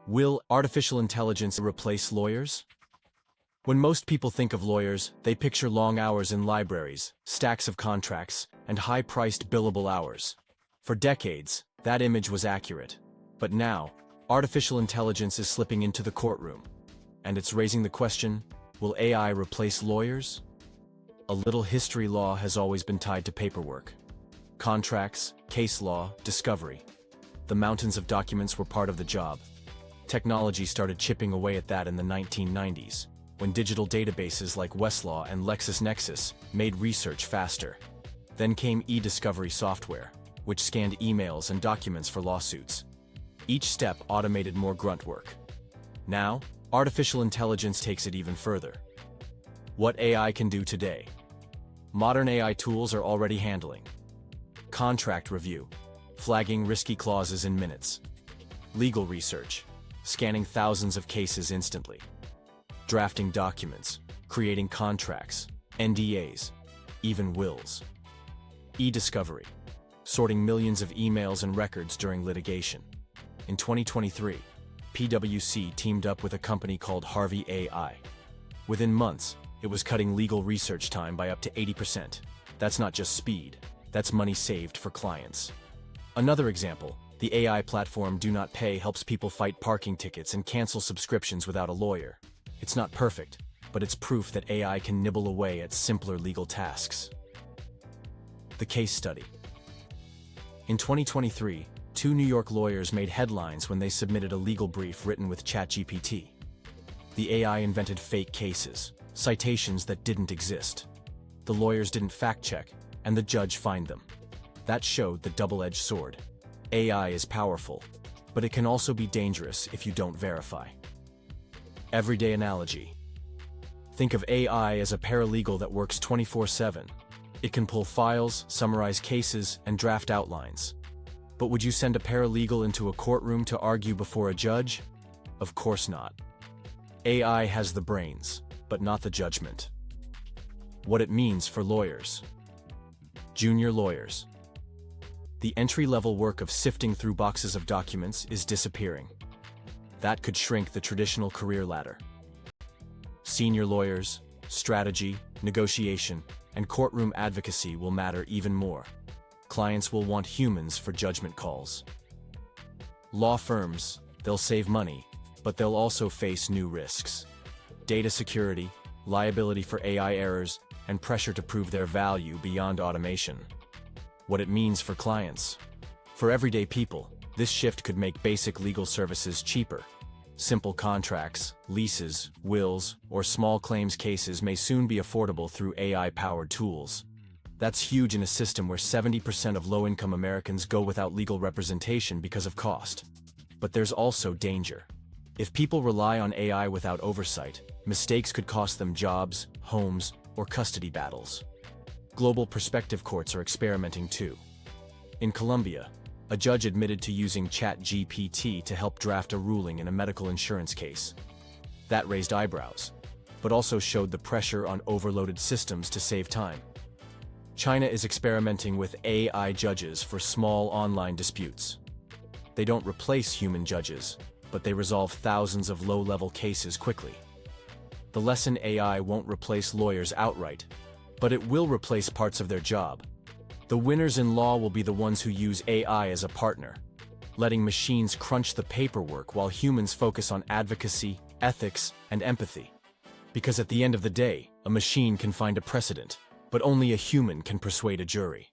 Will artificial intelligence replace lawyers? When most people think of lawyers, they picture long hours in libraries, stacks of contracts, and high-priced billable hours. For decades, that image was accurate. But now, artificial intelligence is slipping into the courtroom. And it's raising the question, will AI replace lawyers? A little history. Law has always been tied to paperwork. Contracts, case law, discovery. The mountains of documents were part of the job. Technology started chipping away at that in the 1990s, when digital databases like Westlaw and LexisNexis made research faster. Then came e-discovery software, which scanned emails and documents for lawsuits. Each step automated more grunt work. Now, artificial intelligence takes it even further. What AI can do today? Modern AI tools are already handling contract review, flagging risky clauses in minutes; legal research, scanning thousands of cases instantly; drafting documents, creating contracts, NDAs, even wills; e-discovery, sorting millions of emails and records during litigation. In 2023, PwC teamed up with a company called Harvey AI. Within months, it was cutting legal research time by up to 80%. That's not just speed, that's money saved for clients. Another example, the AI platform Do Not Pay helps people fight parking tickets and cancel subscriptions without a lawyer. It's not perfect, but it's proof that AI can nibble away at simpler legal tasks. The case study. In 2023, two New York lawyers made headlines when they submitted a legal brief written with ChatGPT. The AI invented fake cases, citations that didn't exist. The lawyers didn't fact-check, and the judge fined them. That showed the double-edged sword. AI is powerful, but it can also be dangerous if you don't verify. Everyday analogy. Think of AI as a paralegal that works 24/7. It can pull files, summarize cases, and draft outlines. But would you send a paralegal into a courtroom to argue before a judge? Of course not. AI has the brains, but not the judgment. What it means for lawyers. Junior lawyers. The entry-level work of sifting through boxes of documents is disappearing. That could shrink the traditional career ladder. Senior lawyers, strategy, negotiation, and courtroom advocacy will matter even more. Clients will want humans for judgment calls. Law firms, they'll save money, but they'll also face new risks. Data security, liability for AI errors, and pressure to prove their value beyond automation. What it means for clients. For everyday people, this shift could make basic legal services cheaper. Simple contracts, leases, wills, or small claims cases may soon be affordable through AI-powered tools. That's huge in a system where 70% of low-income Americans go without legal representation because of cost. But there's also danger. If people rely on AI without oversight, mistakes could cost them jobs, homes, or custody battles. Global perspective courts are experimenting too. In Colombia, a judge admitted to using ChatGPT to help draft a ruling in a medical insurance case. That raised eyebrows, but also showed the pressure on overloaded systems to save time. China is experimenting with AI judges for small online disputes. They don't replace human judges, but they resolve thousands of low-level cases quickly. The lesson: AI won't replace lawyers outright, but it will replace parts of their job. The winners in law will be the ones who use AI as a partner, letting machines crunch the paperwork while humans focus on advocacy, ethics, and empathy. Because at the end of the day, a machine can find a precedent, but only a human can persuade a jury.